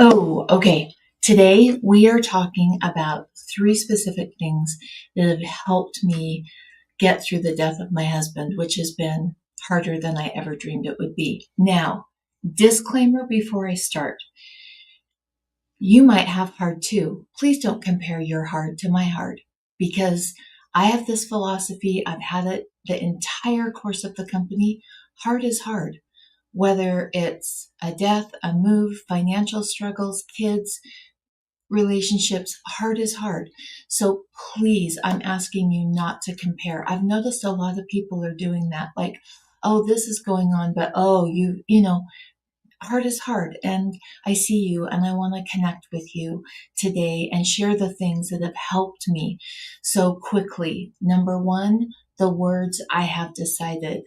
Oh, okay. Today we are talking about three specific things that have helped me get through the death of my husband, which has been harder than I ever dreamed it would be. Now, disclaimer before I start. You might have hard too. Please don't compare your hard to my hard because I have this philosophy. I've had it the entire course of the company. Hard is hard. Whether it's a death, a move, financial struggles, kids, relationships, hard is hard. So please, I'm asking you not to compare. I've noticed a lot of people are doing that. Like, oh, this is going on, but oh, hard is hard. And I see you and I want to connect with you today and share the things that have helped me so quickly. Number one, the words I have decided.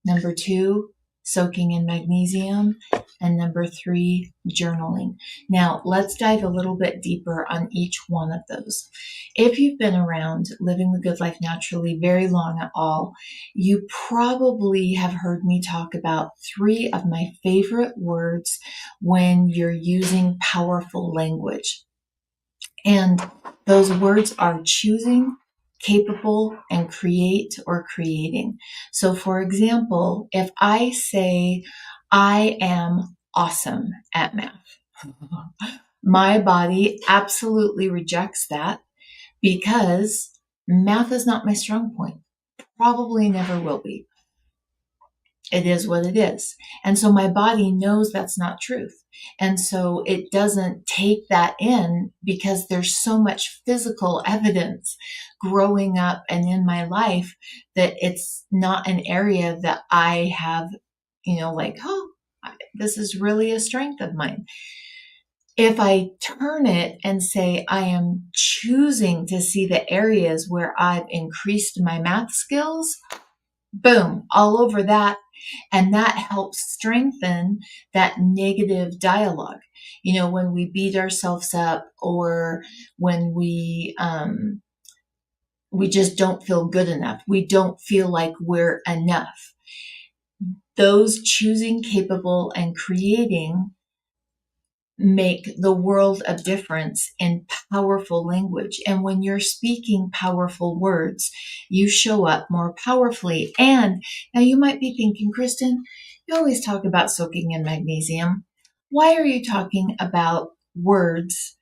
Number two, soaking in magnesium. And number three, journaling. Now, let's dive a little bit deeper on each one of those. If you've been around living the good life naturally very long at all, you probably have heard me talk about three of my favorite words when you're using powerful language. And those words are choosing, capable, and create or creating. So, for example, if I say, I am awesome at math, my body absolutely rejects that because math is not my strong point. Probably never will be. It is what it is. And so my body knows that's not truth. And so it doesn't take that in because there's so much physical evidence growing up and in my life that it's not an area that I have, this is really a strength of mine. If I turn it and say, I am choosing to see the areas where I've increased my math skills, boom, all over that. And that helps strengthen that negative dialogue. When we beat ourselves up or when we just don't feel good enough. We don't feel like we're enough. Those choosing, capable, and creating make the world of difference in powerful language. And when you're speaking powerful words, you show up more powerfully. And now you might be thinking, Kristen, you always talk about soaking in magnesium. Why are you talking about words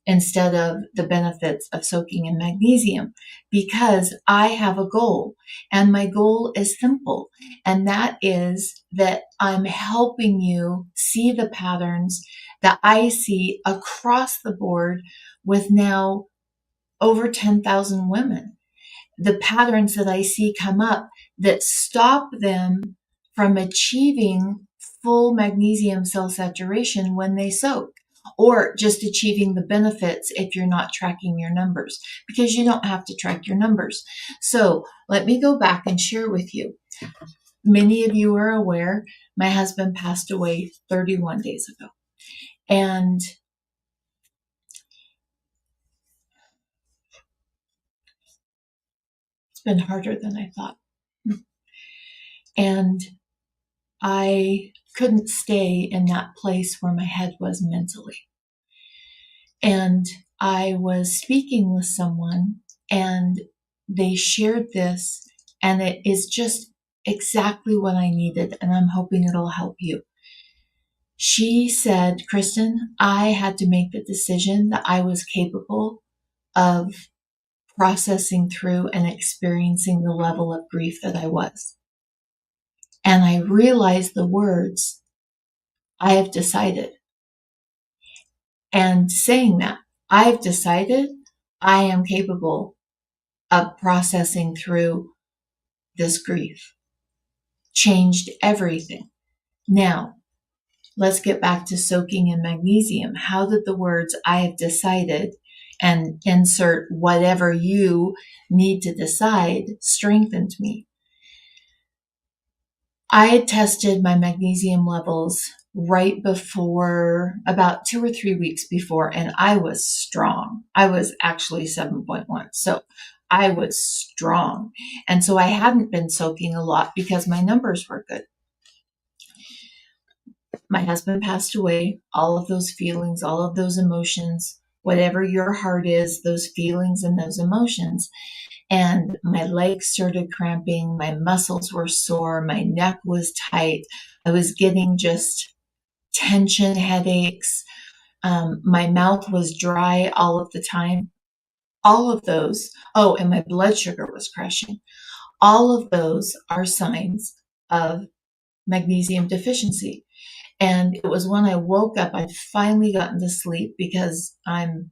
instead of the benefits of soaking in magnesium? Because I have a goal, and my goal is simple, and that is that I'm helping you see the patterns that I see across the board with now over 10,000 women. The patterns that I see come up that stop them from achieving full magnesium cell saturation when they soak, or just achieving the benefits if you're not tracking your numbers, because you don't have to track your numbers. So let me go back and share with you. Many of you are aware my husband passed away 31 days ago. And it's been harder than I thought. And I couldn't stay in that place where my head was mentally. And I was speaking with someone and they shared this, and it is just exactly what I needed, and I'm hoping it'll help you. She said, Kristen, I had to make the decision that I was capable of processing through and experiencing the level of grief that I was. And I realized the words, I have decided. And saying that, I've decided I am capable of processing through this grief, changed everything. Now, let's get back to soaking in magnesium. How did the words, I have decided, and insert whatever you need to decide, strengthened me? I had tested my magnesium levels right before, about 2 or 3 weeks before, and I was strong. I was actually 7.1. So I was strong. And so I hadn't been soaking a lot because my numbers were good. My husband passed away. All of those feelings, all of those emotions, whatever your heart is, those feelings and those emotions. And my legs started cramping. My muscles were sore. My neck was tight. I was getting just tension headaches. My mouth was dry all of the time. All of those. Oh, and my blood sugar was crashing. All of those are signs of magnesium deficiency. And it was when I woke up, I'd finally gotten to sleep because I'm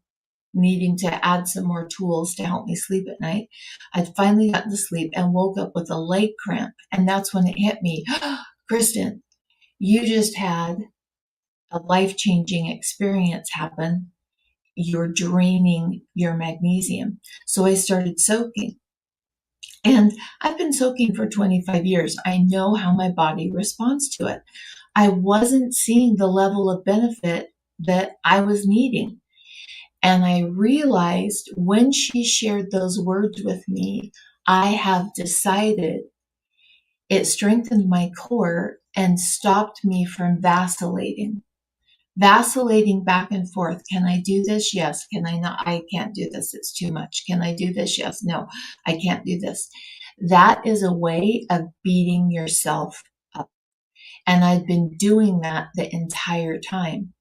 needing to add some more tools to help me sleep at night. I'd finally gotten to sleep and woke up with a leg cramp. And that's when it hit me. Kristen, you just had a life-changing experience happen. You're draining your magnesium. So I started soaking. And I've been soaking for 25 years. I know how my body responds to it. I wasn't seeing the level of benefit that I was needing. And I realized when she shared those words with me, I have decided, it strengthened my core and stopped me from vacillating. Vacillating back and forth. Can I do this? Yes. Can I not? I can't do this. It's too much. Can I do this? Yes. No, I can't do this. That is a way of beating yourself up. And I've been doing that the entire time.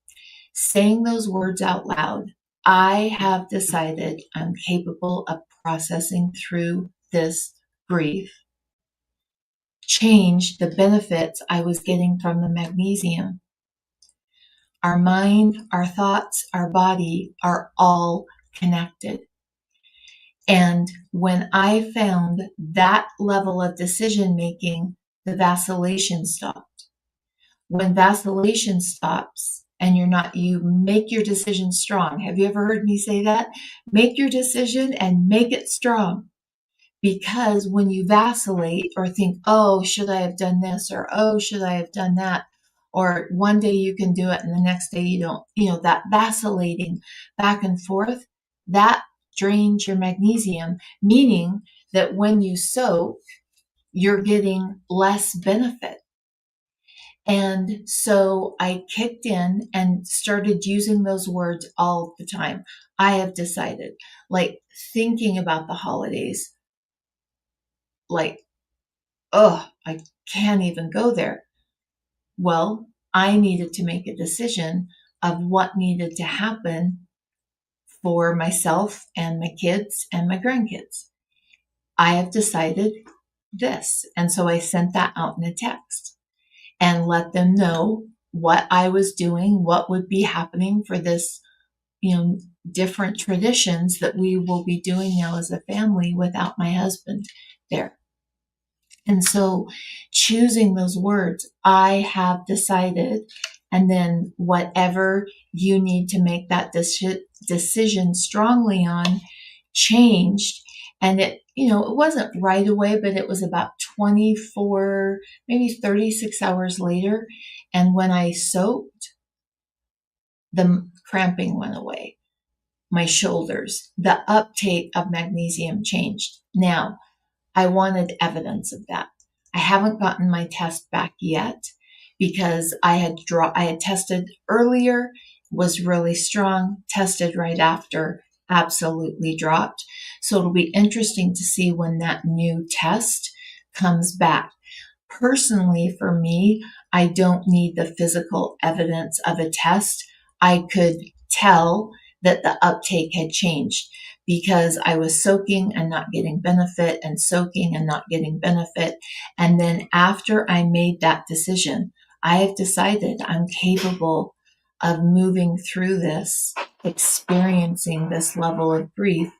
Saying those words out loud, I have decided I'm capable of processing through this grief. Change the benefits I was getting from the magnesium. Our mind, our thoughts, our body are all connected. And when I found that level of decision making, the vacillation stopped. When vacillation stops and you make your decision strong. Have you ever heard me say that? Make your decision and make it strong. Because when you vacillate or think, oh, should I have done this? Or, oh, should I have done that? Or one day you can do it and the next day you don't, that vacillating back and forth, that drains your magnesium, meaning that when you soak, you're getting less benefit. And so I kicked in and started using those words all the time. I have decided, like thinking about the holidays, like, oh, I can't even go there. Well, I needed to make a decision of what needed to happen for myself and my kids and my grandkids. I have decided this. And so I sent that out in a text and let them know what I was doing, what would be happening for this, different traditions that we will be doing now as a family without my husband there. And so choosing those words, I have decided, and then whatever you need to make that decision strongly on changed. And it wasn't right away, but it was about 24, maybe 36 hours later. And when I soaked, the cramping went away. My shoulders, the uptake of magnesium changed. Now, I wanted evidence of that. I haven't gotten my test back yet because I had tested earlier, was really strong, tested right after, absolutely dropped. So it'll be interesting to see when that new test comes back. Personally, for me, I don't need the physical evidence of a test. I could tell that the uptake had changed because I was soaking and not getting benefit and soaking and not getting benefit. And then after I made that decision, I have decided I'm capable of moving through this, experiencing this level of grief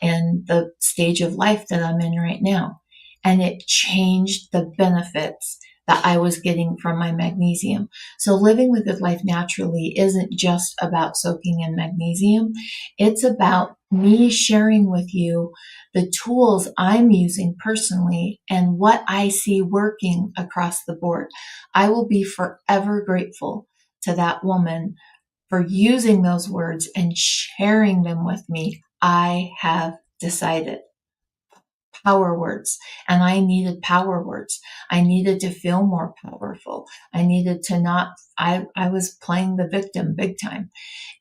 and the stage of life that I'm in right now. And it changed the benefits that I was getting from my magnesium. So living the good life naturally isn't just about soaking in magnesium. It's about me sharing with you the tools I'm using personally and what I see working across the board. I will be forever grateful to that woman for using those words and sharing them with me. I have decided. power words, and I needed power words. I needed to feel more powerful. I needed to not, I was playing the victim big time,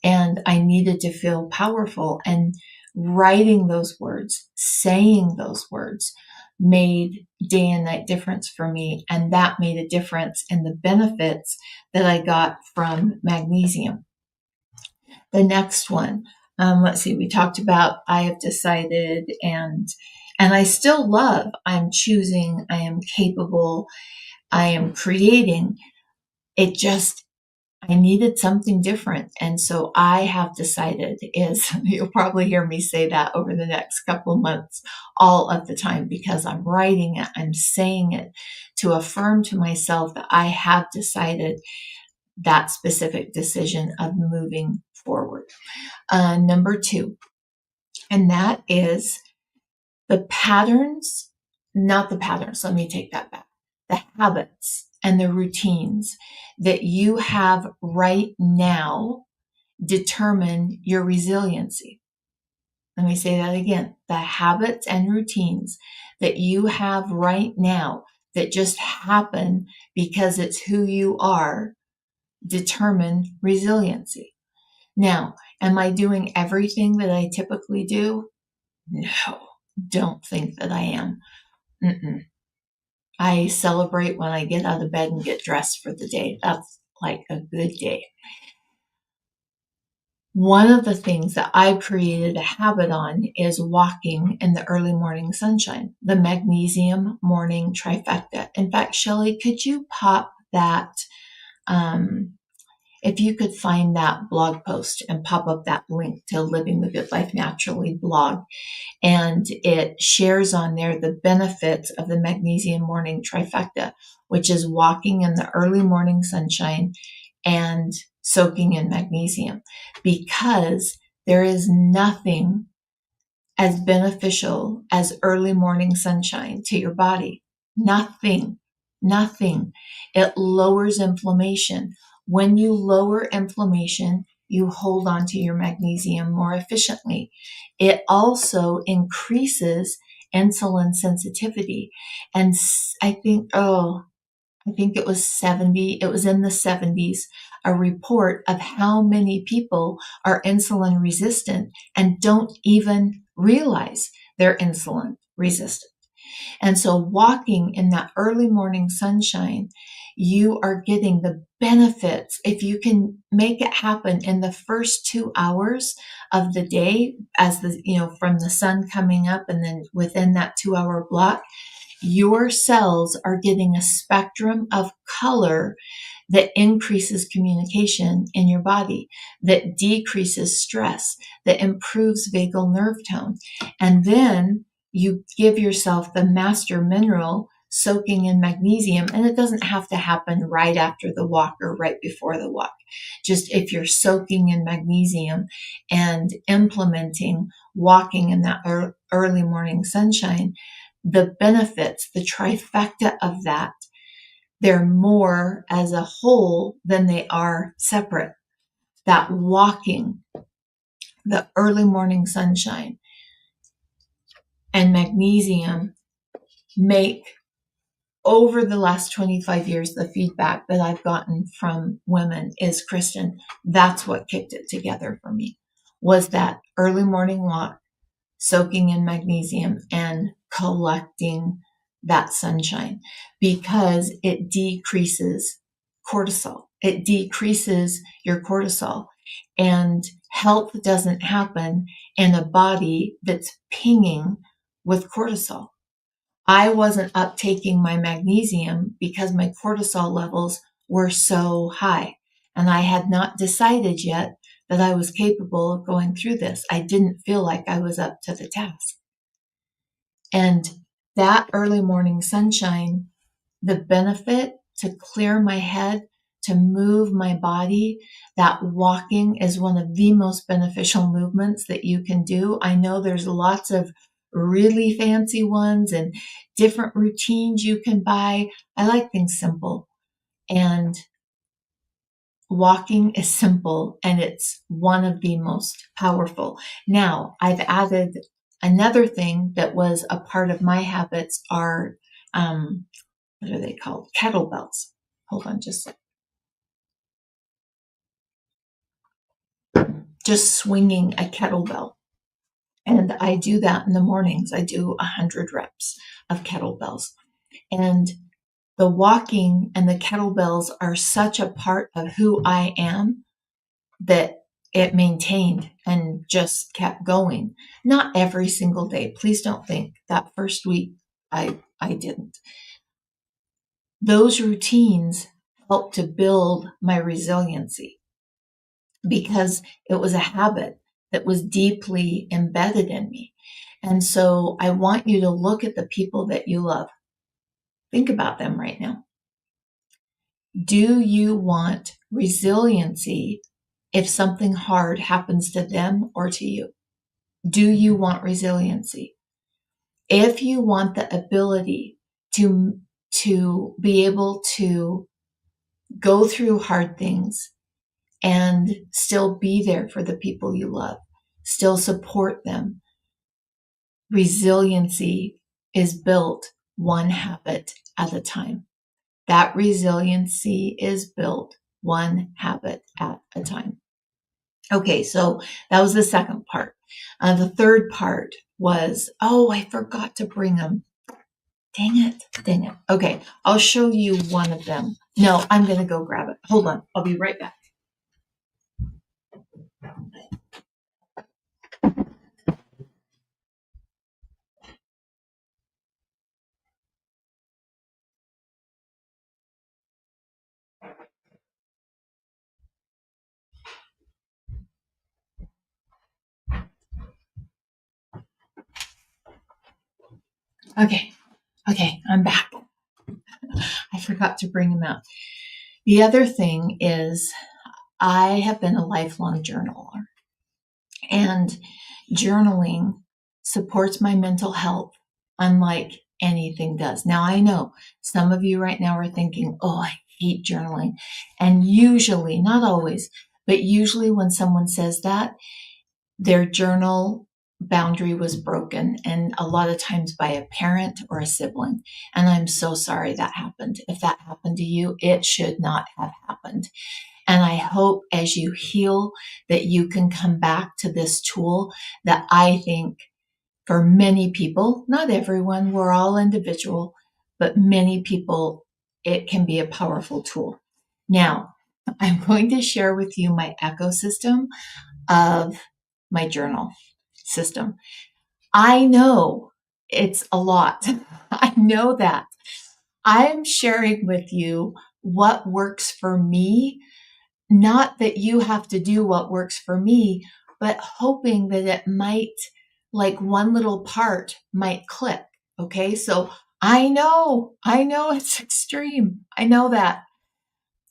and I needed to feel powerful. And writing those words, saying those words made day and night difference for me. And that made a difference in the benefits that I got from magnesium. The next one, let's see, we talked about I have decided, and I still love, I'm choosing, I am capable, I am creating. It just, I needed something different. And so I have decided is, you'll probably hear me say that over the next couple of months all of the time, because I'm writing it, I'm saying it to affirm to myself that I have decided that specific decision of moving forward. Number 2, and that is the patterns, not the patterns, let me take that back. The habits and the routines that you have right now determine your resiliency. Let me say that again. The habits and routines that you have right now that just happen because it's who you are determine resiliency. Now, am I doing everything that I typically do? No, don't think that I am. Mm-mm. I celebrate when I get out of bed and get dressed for the day. That's like a good day. One of the things that I've created a habit on is walking in the early morning sunshine, the Magnesium Morning Trifecta. In fact, Shelley, could you pop that, if you could find that blog post and pop up that link to Living the Good Life Naturally blog, and it shares on there the benefits of the Magnesium Morning Trifecta, which is walking in the early morning sunshine and soaking in magnesium, because there is nothing as beneficial as early morning sunshine to your body. Nothing, nothing. It lowers inflammation. When you lower inflammation, you hold on to your magnesium more efficiently. It also increases insulin sensitivity. And I think it was in the 70s, a report of how many people are insulin resistant and don't even realize they're insulin resistant. And so walking in that early morning sunshine, you are getting the benefits. If you can make it happen in the first 2 hours of the day, from the sun coming up, and then within that 2-hour block, your cells are getting a spectrum of color that increases communication in your body, that decreases stress, that improves vagal nerve tone. And then you give yourself the master mineral soaking in magnesium, and it doesn't have to happen right after the walk or right before the walk. Just if you're soaking in magnesium and implementing walking in that early morning sunshine, the benefits, the trifecta of that, they're more as a whole than they are separate. That walking, the early morning sunshine, and magnesium make, over the last 25 years, the feedback that I've gotten from women is, Kristen, that's what kicked it together for me, was that early morning walk, soaking in magnesium, and collecting that sunshine, because it decreases cortisol. It decreases your cortisol, and health doesn't happen in a body that's pinging with cortisol. I wasn't uptaking my magnesium because my cortisol levels were so high, and I had not decided yet that I was capable of going through this. I didn't feel like I was up to the task. And that early morning sunshine, the benefit to clear my head, to move my body, that walking is one of the most beneficial movements that you can do. I know there's lots of really fancy ones and different routines you can buy. I like things simple. And walking is simple, and it's one of the most powerful. Now, I've added Another thing that was a part of my habits are, what are they called? Kettlebells. Hold on just a second. Just swinging a kettlebell. And I do that in the mornings. I do 100 reps of kettlebells. And the walking and the kettlebells are such a part of who I am that it maintained and just kept going. Not every single day. Please don't think that first week I didn't. Those routines helped to build my resiliency because it was a habit that was deeply embedded in me. And so I want you to look at the people that you love. Think about them right now. Do you want resiliency if something hard happens to them or to you? Do you want resiliency? If you want the ability to be able to go through hard things and still be there for the people you love, still support them, resiliency is built one habit at a time. That resiliency is built one habit at a time. Okay, so that was the second part. The third part was, I forgot to bring them. Dang it. Okay, I'll show you one of them. No, I'm going to go grab it. Hold on, I'll be right back. Okay, I'm back. I forgot to bring them out. The other thing is I have been a lifelong journaler, and journaling supports my mental health unlike anything does. Now, I know some of you right now are thinking, I hate journaling. And usually, not always, but usually when someone says that, their journal boundary was broken, and a lot of times by a parent or a sibling. And I'm so sorry that happened. If that happened to you, it should not have happened. And I hope as you heal that you can come back to this tool that I think for many people, not everyone, we're all individual, but many people, it can be a powerful tool. Now, I'm going to share with you my ecosystem of my journal system. I know it's a lot. I know that. I'm sharing with you what works for me. Not that you have to do what works for me, but hoping that it might, like one little part might click. Okay. So I know it's extreme. I know that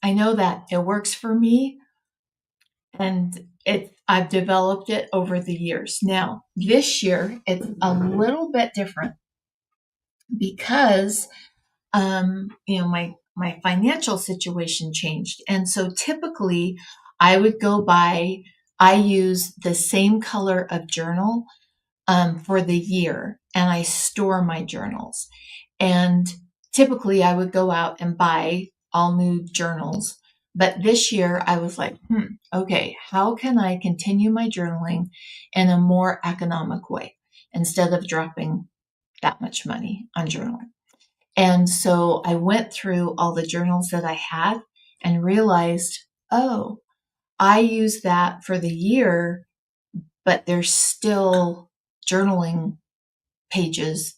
it works for me, and I've developed it over the years. Now, this year it's a little bit different because my financial situation changed. And so typically I use the same color of journal for the year, and I store my journals. And typically I would go out and buy all new journals. But this year I was like, okay, how can I continue my journaling in a more economic way instead of dropping that much money on journaling? And so I went through all the journals that I had and realized, I use that for the year, but there's still journaling pages,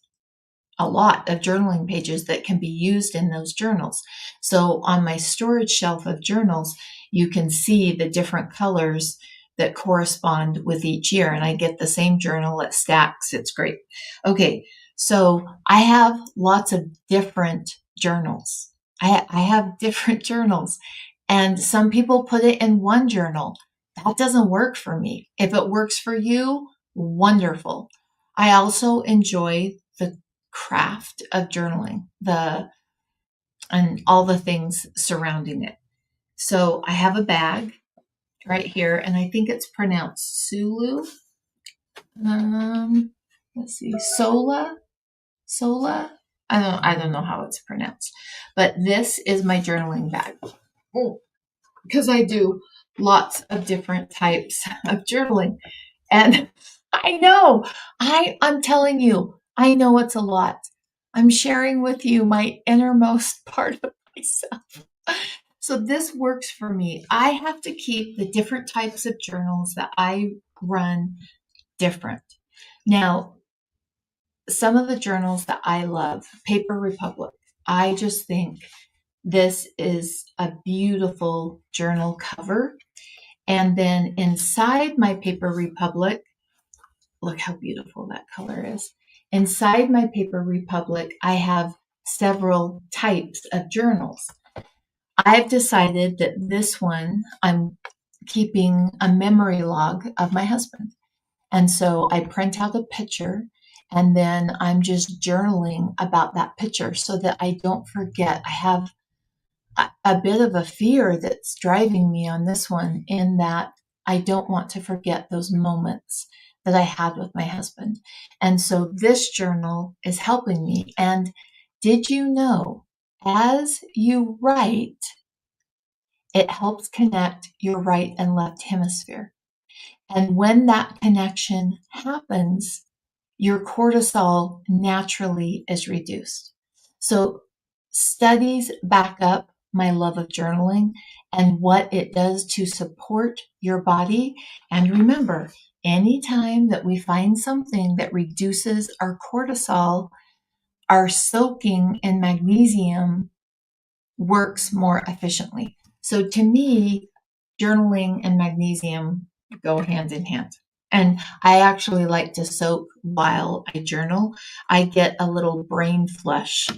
a lot of journaling pages that can be used in those journals. So on my storage shelf of journals, you can see the different colors that correspond with each year. And I get the same journal, it stacks. It's great. Okay. So I have lots of different journals. I have different journals, and some people put it in one journal. That doesn't work for me. If it works for you, wonderful. I also enjoy the craft of journaling, and all the things surrounding it. So I have a bag right here, and I think it's pronounced Sulu. let's see, Sola. I don't know how it's pronounced, but this is my journaling bag. Oh, because I do lots of different types of journaling. And I know, I'm telling you, I know it's a lot. I'm sharing with you my innermost part of myself. So this works for me. I have to keep the different types of journals that I run different. Now, some of the journals that I love, Paper Republic, I just think this is a beautiful journal cover. And then inside my Paper Republic, look how beautiful that color is. Inside my Paper Republic, I have several types of journals. I've decided that this one, I'm keeping a memory log of my husband. And so I print out a picture and then I'm just journaling about that picture so that I don't forget. I have a bit of a fear that's driving me on this one, in that I don't want to forget those moments that I had with my husband. And so this journal is helping me. And did you know, as you write, it helps connect your right and left hemisphere. And when that connection happens, your cortisol naturally is reduced. So studies back up my love of journaling and what it does to support your body. And remember, anytime that we find something that reduces our cortisol, our soaking in magnesium works more efficiently. So to me, journaling and magnesium go hand in hand. And I actually like to soak while I journal. I get a little brain flush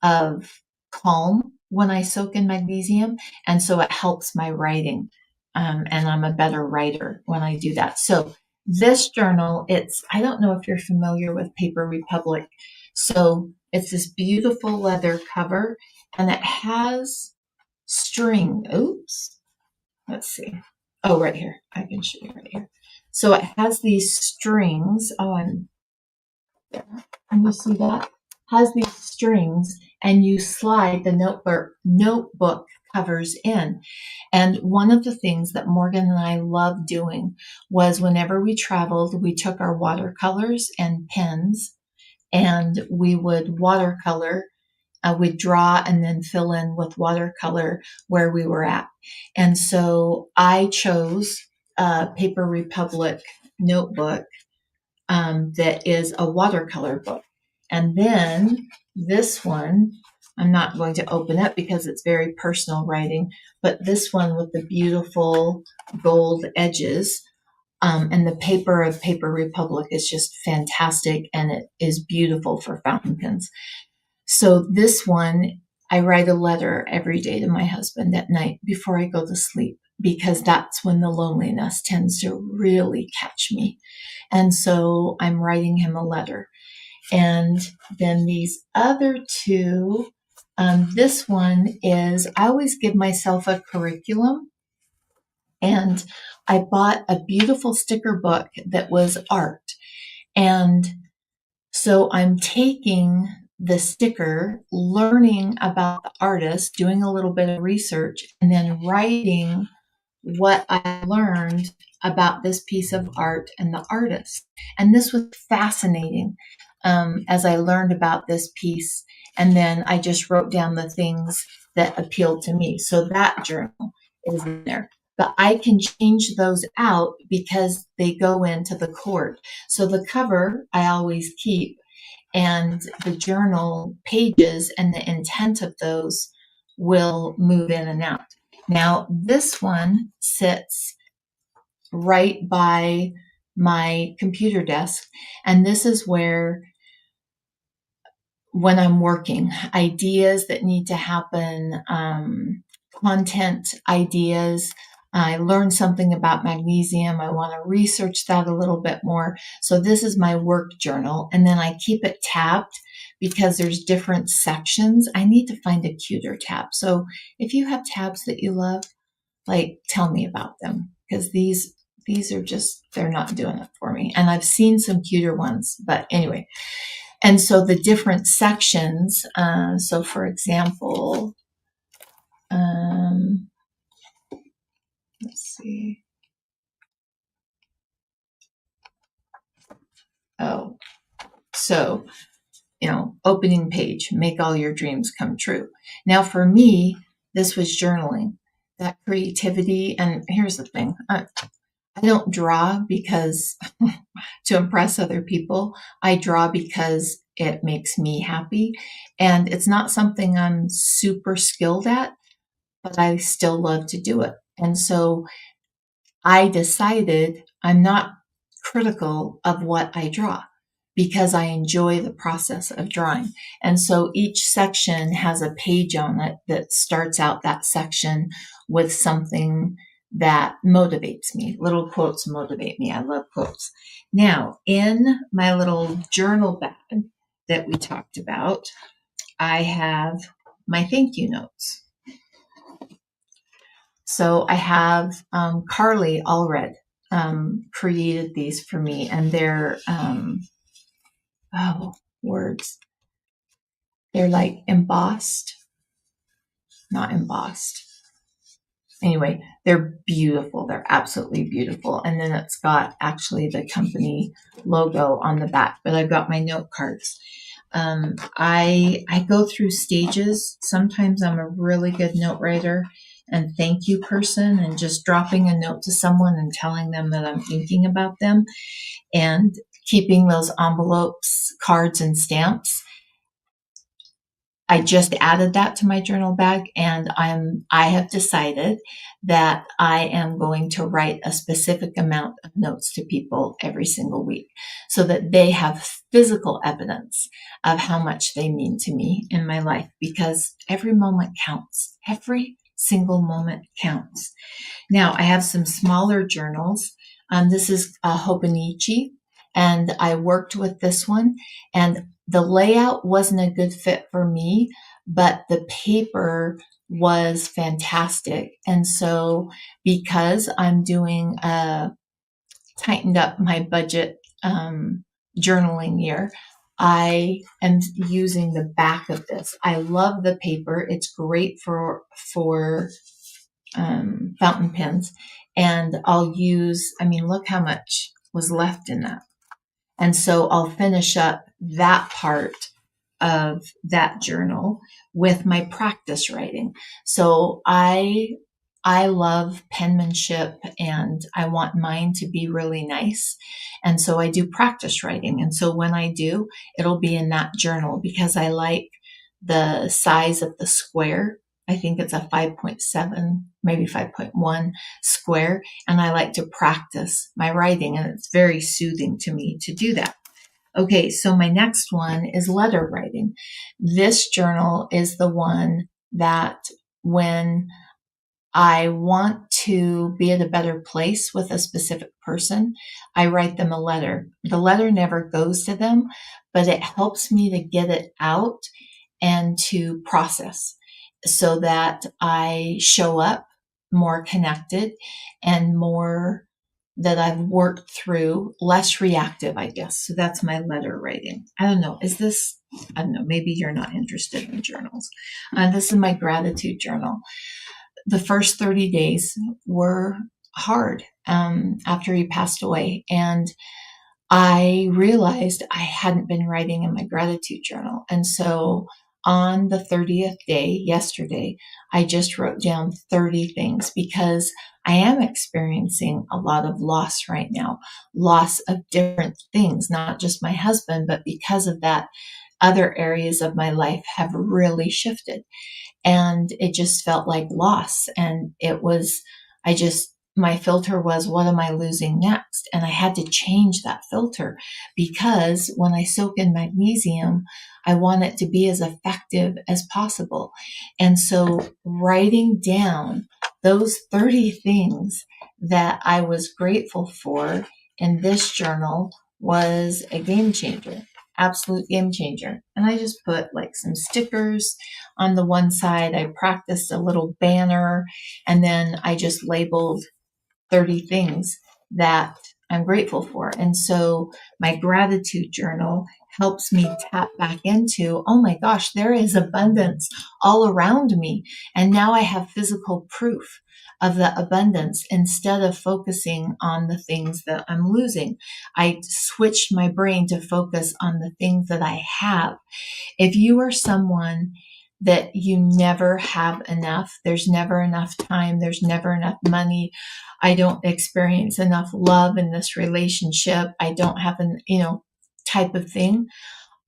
of calm when I soak in magnesium. And so it helps my writing. And I'm a better writer when I do that. So this journal, I don't know if you're familiar with Paper Republic. So it's this beautiful leather cover and it has string. Oops. Let's see. Oh, right here. I can show you right here. So it has these strings. Oh, and there. Can you see that? Has these strings, and you slide the notebook covers in. And one of the things that Morgan and I loved doing was whenever we traveled, we took our watercolors and pens, and we would watercolor. We'd draw and then fill in with watercolor where we were at. And so I chose a Paper Republic notebook that is a watercolor book. And then this one, I'm not going to open it because it's very personal writing, but this one with the beautiful gold edges. And the paper of Paper Republic is just fantastic, and it is beautiful for fountain pens. So this one, I write a letter every day to my husband at night before I go to sleep, because that's when the loneliness tends to really catch me. And so I'm writing him a letter. And then these other two, this one is, I always give myself a curriculum. And I bought a beautiful sticker book that was art. And so I'm taking the sticker, learning about the artist, doing a little bit of research, and then writing what I learned about this piece of art and the artist. And this was fascinating as I learned about this piece. And then I just wrote down the things that appealed to me. So that journal is in there. But I can change those out because they go into the cord. So the cover I always keep, and the journal pages and the intent of those will move in and out. Now, this one sits right by my computer desk, and this is where, when I'm working, ideas that need to happen, content ideas. I learned something about magnesium. I want to research that a little bit more. So this is my work journal, and then I keep it tabbed because there's different sections. I need to find a cuter tab. So if you have tabs that you love, like, tell me about them, because these these are just, they're not doing it for me. And I've seen some cuter ones, but anyway. And so the different sections, so for example, let's see. Oh, so, opening page, make all your dreams come true. Now for me, this was journaling, that creativity. And here's the thing. I don't draw because to impress other people. I draw because it makes me happy. And it's not something I'm super skilled at, but I still love to do it. And so I decided I'm not critical of what I draw because I enjoy the process of drawing. And so each section has a page on it that starts out that section with something that motivates me. Little quotes motivate me. I love quotes. Now, in my little journal bag that we talked about, I have my thank you notes. So I have Carly Allred created these for me, and they're words. They're like embossed, not embossed. Anyway, they're beautiful. They're absolutely beautiful. And then it's got actually the company logo on the back, but I've got my note cards. I go through stages. Sometimes I'm a really good note writer and thank you person and just dropping a note to someone and telling them that I'm thinking about them and keeping those envelopes, cards, and stamps. I just added that to my journal bag, and I have decided that I am going to write a specific amount of notes to people every single week so that they have physical evidence of how much they mean to me in my life, because every moment counts. Every single moment counts. Now, I have some smaller journals. This is a Hobonichi, and I worked with this one, and the layout wasn't a good fit for me, but the paper was fantastic. And so because I'm doing tightened up my budget journaling year, I am using the back of this. I love the paper. It's great for fountain pens. And I'll use, look how much was left in that. And so I'll finish up that part of that journal with my practice writing. So I love penmanship and I want mine to be really nice. And so I do practice writing. And so when I do, it'll be in that journal because I like the size of the square. I think it's a 5.7, maybe 5.1 square. And I like to practice my writing, and it's very soothing to me to do that. Okay, so my next one is letter writing. This journal is the one that when I want to be at a better place with a specific person, I write them a letter. The letter never goes to them, but it helps me to get it out and to process so that I show up more connected and more that I've worked through, less reactive, I guess. So that's my letter writing. I don't know. I don't know, maybe you're not interested in journals. This is my gratitude journal. The first 30 days were hard after he passed away. And I realized I hadn't been writing in my gratitude journal. And so on the 30th day, yesterday, I just wrote down 30 things because I am experiencing a lot of loss right now, loss of different things, not just my husband, but because of that, other areas of my life have really shifted. And it just felt like loss. And my filter was, what am I losing next? And I had to change that filter because when I soak in magnesium, I want it to be as effective as possible. And so writing down those 30 things that I was grateful for in this journal was a game changer, absolute game changer. And I just put like some stickers on the one side. I practiced a little banner, and then I just labeled 30 things that I'm grateful for. And so my gratitude journal helps me tap back into, oh my gosh, there is abundance all around me. And now I have physical proof of the abundance instead of focusing on the things that I'm losing. I switched my brain to focus on the things that I have. If you are someone that you never have enough, there's never enough time, there's never enough money, I don't experience enough love in this relationship, I don't have an, type of thing,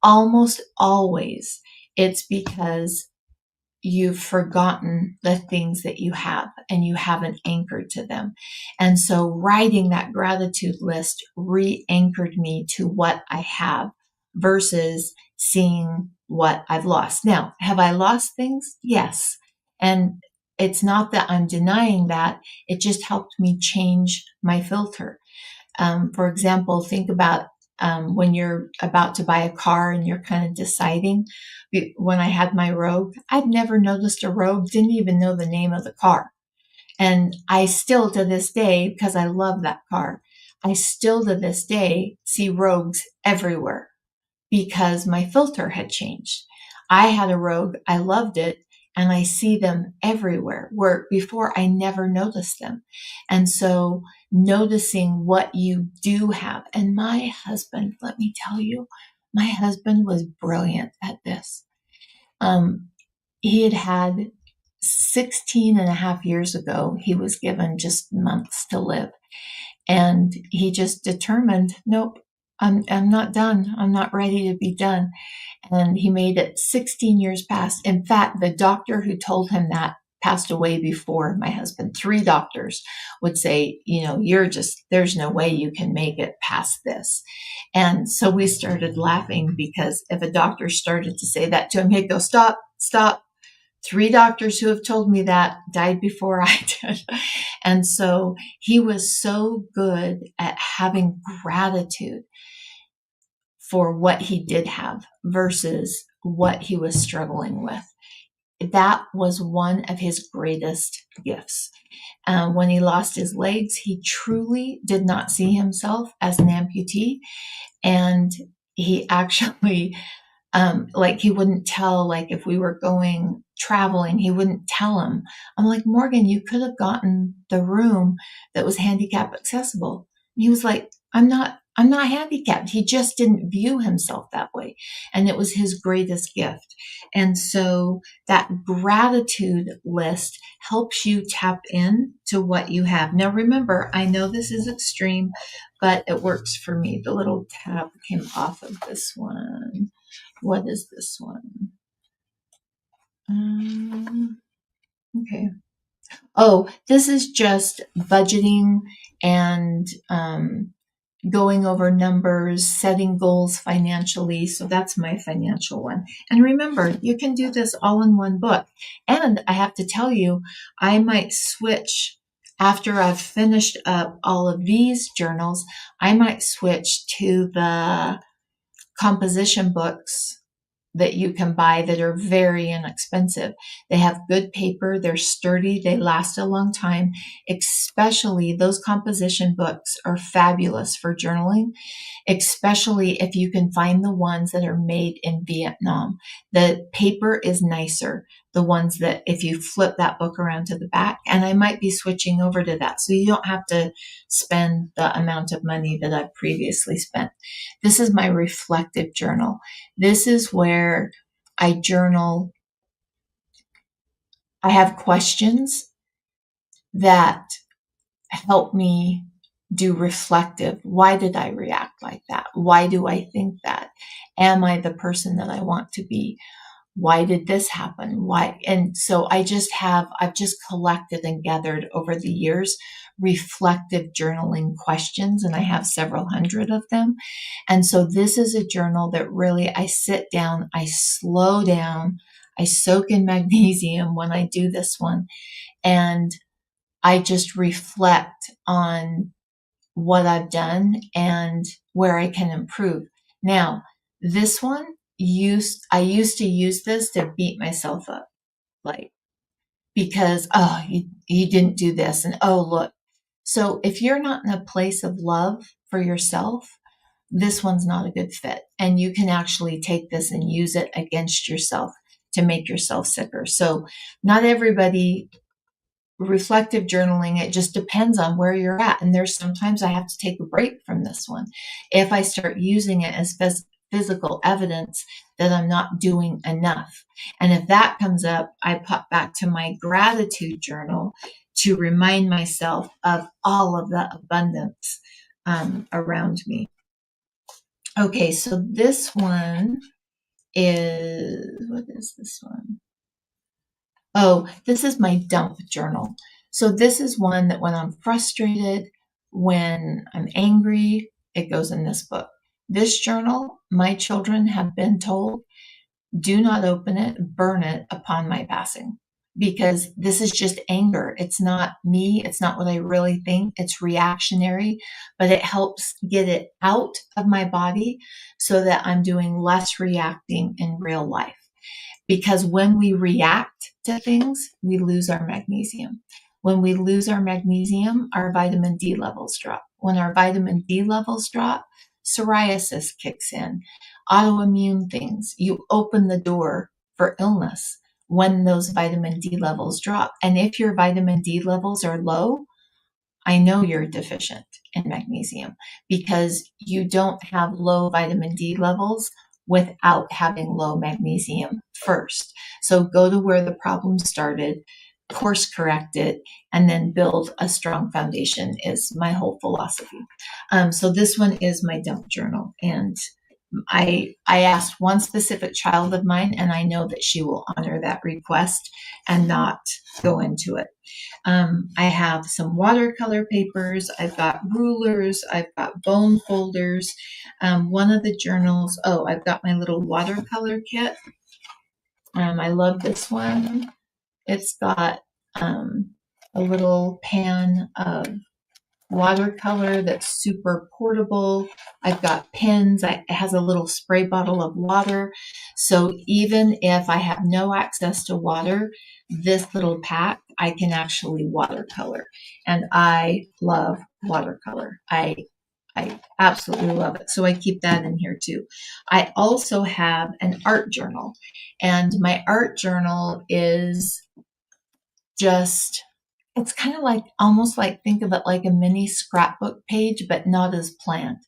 almost always it's because you've forgotten the things that you have and you haven't anchored to them. And so writing that gratitude list re-anchored me to what I have versus seeing what I've lost. Now, have I lost things? Yes. And it's not that I'm denying that. It just helped me change my filter. For example, think about when you're about to buy a car and you're kind of deciding. When I had my Rogue, I'd never noticed a Rogue, didn't even know the name of the car. And I still to this day, because I love that car, I still to this day see Rogues everywhere because my filter had changed. I had a Rogue, I loved it, and I see them everywhere where before I never noticed them. And so noticing what you do have. And my husband, let me tell you, my husband was brilliant at this. Um, he had 16 and a half years ago, he was given just months to live. And he just determined, nope, I'm not done. I'm not ready to be done. And he made it 16 years past. In fact, the doctor who told him that passed away before my husband. 3 doctors would say, there's no way you can make it past this. And so we started laughing because if a doctor started to say that to him, he'd go, stop, stop. 3 doctors who have told me that died before I did. And so he was so good at having gratitude for what he did have versus what he was struggling with. That was one of his greatest gifts. When he lost his legs, he truly did not see himself as an amputee. And he actually, he wouldn't tell, if we were going traveling, he wouldn't tell him. I'm like, Morgan, you could have gotten the room that was handicap accessible. And he was like, I'm not handicapped. He just didn't view himself that way. And it was his greatest gift. And so that gratitude list helps you tap in to what you have. Now, remember, I know this is extreme, but it works for me. The little tab came off of this one. What is this one? Okay. Oh, this is just budgeting and going over numbers, setting goals financially. So that's my financial one. And remember, you can do this all in one book. And I have to tell you, I might switch after I've finished up all of these journals. I might switch to the composition books that you can buy that are very inexpensive. They have good paper, they're sturdy, they last a long time. Especially those composition books are fabulous for journaling, especially if you can find the ones that are made in Vietnam. The paper is nicer. The ones that if you flip that book around to the back, and I might be switching over to that. So you don't have to spend the amount of money that I've previously spent. This is my reflective journal. This is where I journal. I have questions that help me do reflective. Why did I react like that? Why do I think that? Am I the person that I want to be? Why did this happen? Why? And so I've just collected and gathered over the years reflective journaling questions, and I have several hundred of them. And so this is a journal that really I sit down, I slow down, I soak in magnesium when I do this one, and I just reflect on what I've done and where I can improve. Now, this one I used to use this to beat myself up, because, oh, you didn't do this. And oh, look, So if you're not in a place of love for yourself, this one's not a good fit. And you can actually take this and use it against yourself to make yourself sicker. So not everybody reflective journaling, it just depends on where you're at. And there's sometimes I have to take a break from this one if I start using it as physical evidence that I'm not doing enough. And if that comes up, I pop back to my gratitude journal to remind myself of all of the abundance around me. Okay, so this one is, what is this one? Oh, this is my dump journal. So this is one that when I'm frustrated, when I'm angry, it goes in this book. This journal, my children have been told, do not open it, burn it upon my passing. Because this is just anger. It's not me. It's not what I really think. It's reactionary, but it helps get it out of my body so that I'm doing less reacting in real life. Because when we react to things, we lose our magnesium. When we lose our magnesium, our vitamin D levels drop. When our vitamin D levels drop, psoriasis kicks in, autoimmune things. You open the door for illness when those vitamin D levels drop. And if your vitamin D levels are low, I know you're deficient in magnesium because you don't have low vitamin D levels without having low magnesium first. So go to where the problem started, course correct it, and then build a strong foundation is my whole philosophy. So this one is my dump journal. And I asked one specific child of mine, and I know that she will honor that request and not go into it. I have some watercolor papers. I've got rulers. I've got bone folders. One of the journals, I've got my little watercolor kit. I love this one. It's got a little pan of watercolor that's super portable. I've got pens. It has a little spray bottle of water. So even if I have no access to water, this little pack, I can actually watercolor. And I love watercolor. I absolutely love it. So I keep that in here too. I also have an art journal. And my art journal is just, it's kind of like, almost like, think of it like a mini scrapbook page, but not as planned.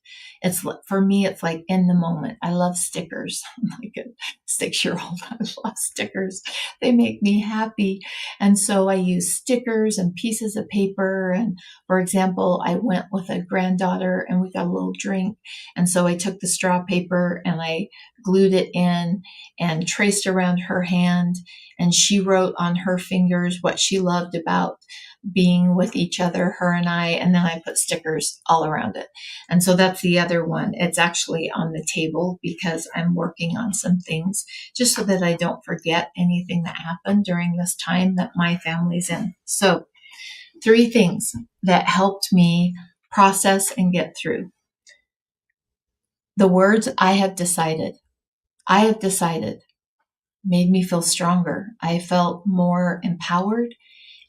It's, for me, it's like in the moment. I love stickers. I'm like a 6-year-old. I love stickers. They make me happy. And so I use stickers and pieces of paper. And for example, I went with a granddaughter and we got a little drink. And so I took the straw paper and I glued it in and traced around her hand. And she wrote on her fingers what she loved about being with each other, her and I, and then I put stickers all around it. And so that's the other one. It's actually on the table because I'm working on some things just so that I don't forget anything that happened during this time that my family's in. So 3 things that helped me process and get through. The words I have decided made me feel stronger. I felt more empowered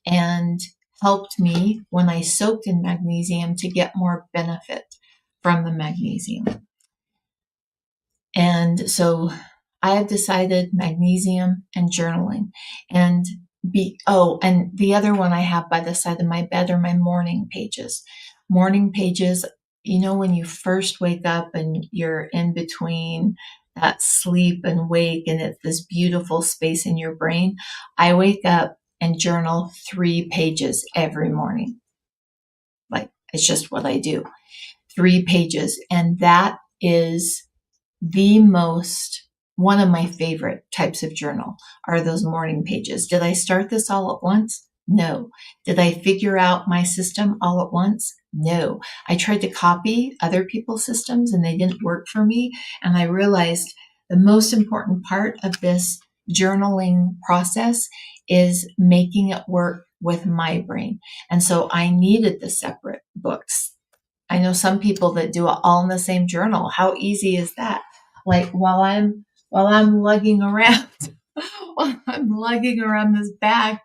and helped me when I soaked in magnesium to get more benefit from the magnesium. And so I have decided magnesium and journaling. And and the other one I have by the side of my bed are my morning pages. Morning pages, when you first wake up and you're in between that sleep and wake and it's this beautiful space in your brain, I wake up and journal 3 pages every morning. Like, it's just what I do. 3 pages. And that is one of my favorite types of journal are those morning pages. Did I start this all at once? No. Did I figure out my system all at once? No. I tried to copy other people's systems and they didn't work for me. And I realized the most important part of this journaling process is making it work with my brain. And so I needed the separate books. I know some people that do it all in the same journal. How easy is that? Like while I'm lugging around, while I'm lugging around this bag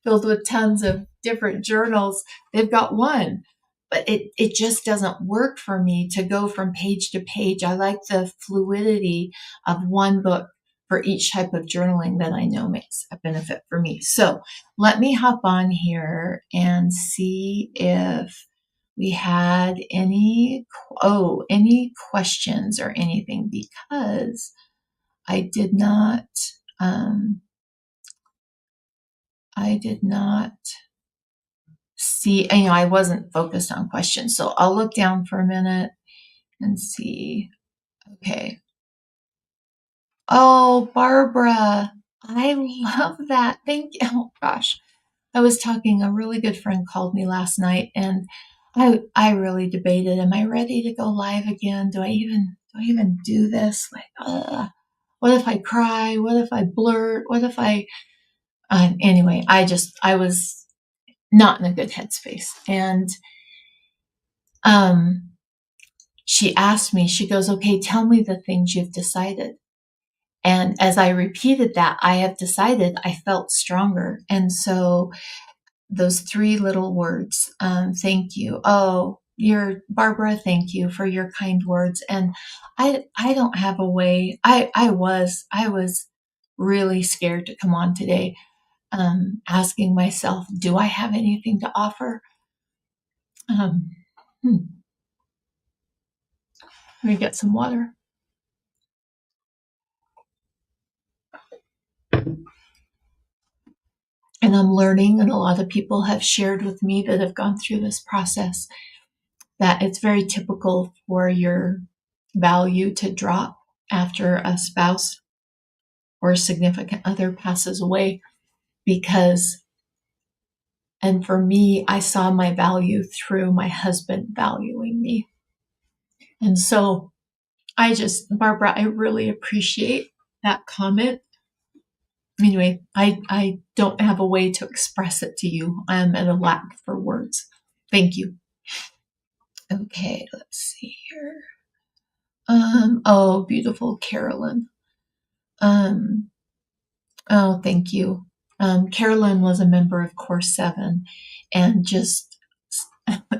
filled with tons of different journals. They've got one, but it just doesn't work for me to go from page to page. I like the fluidity of one book for each type of journaling that I know makes a benefit for me. So let me hop on here and see if we had any questions or anything, because I did not see, I wasn't focused on questions. So I'll look down for a minute and see. Okay. Oh, Barbara, I love that. Thank you. Oh gosh. I was talking, a really good friend called me last night, and I really debated, am I ready to go live again? Do I even do this? Like, what if I cry? What if I blurt? What if anyway, I was not in a good headspace. And she asked me, she goes, okay, tell me the things you've decided. And as I repeated that, I have decided, I felt stronger. And so those three little words, thank you. Oh, Barbara, thank you for your kind words. And I don't have a way. I was really scared to come on today, asking myself, do I have anything to offer? Um, Let me get some water. And I'm learning, and a lot of people have shared with me that have gone through this process, that it's very typical for your value to drop after a spouse or a significant other passes away, because, and for me, I saw my value through my husband valuing me. And so Barbara, I really appreciate that comment. Anyway, I don't have a way to express it to you. I'm at a lack for words. Thank you. Okay, let's see here. Oh, beautiful Carolyn. Oh, thank you. Carolyn was a member of Course 7, and just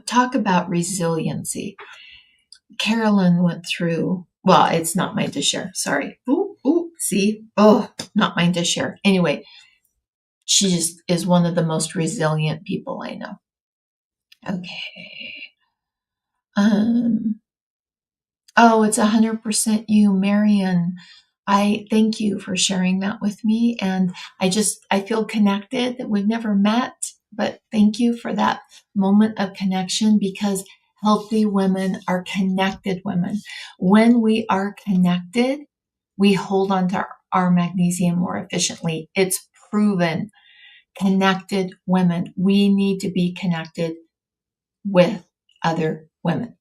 talk about resiliency. Carolyn went through, well, it's not mine to share. Sorry. Ooh, see? Oh, not mine to share. Anyway, she just is one of the most resilient people I know. Okay. Oh, it's 100% you, Marion. I thank you for sharing that with me. And I feel connected, that we've never met, but thank you for that moment of connection, because healthy women are connected women. When we are connected, we hold on to our magnesium more efficiently. It's proven. Connected women. We need to be connected with other women.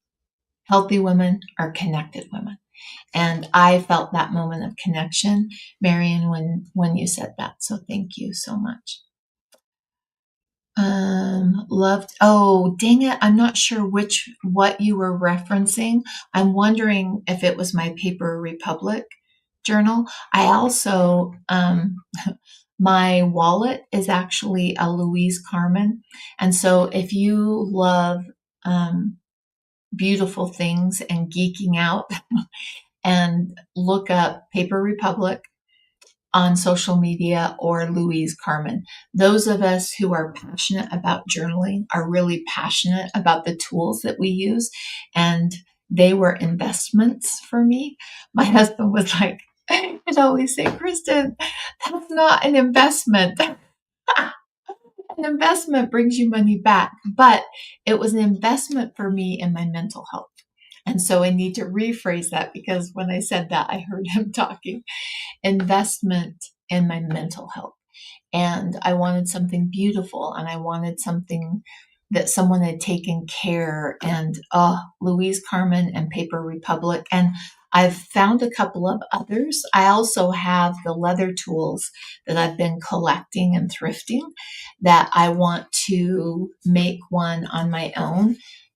Healthy women are connected women. And I felt that moment of connection, Marion, when you said that. So thank you so much. Loved. Oh, dang it. I'm not sure what you were referencing. I'm wondering if it was my Paper Republic journal. I also, my wallet is actually a Louise Carmen. And so if you love, beautiful things and geeking out, and look up Paper Republic on social media or Louise Carmen. Those of us who are passionate about journaling are really passionate about the tools that we use, and they were investments for me. My husband was like, I'd always say, Kristen, that's not an investment. An investment brings you money back, but it was an investment for me in my mental health. And so I need to rephrase that, because when I said that, I heard him talking. Investment in my mental health. And I wanted something beautiful, and I wanted something that someone had taken care. And Louise Carmen and Paper Republic. And I've found a couple of others. I also have the leather tools that I've been collecting and thrifting, that I want to make one on my own.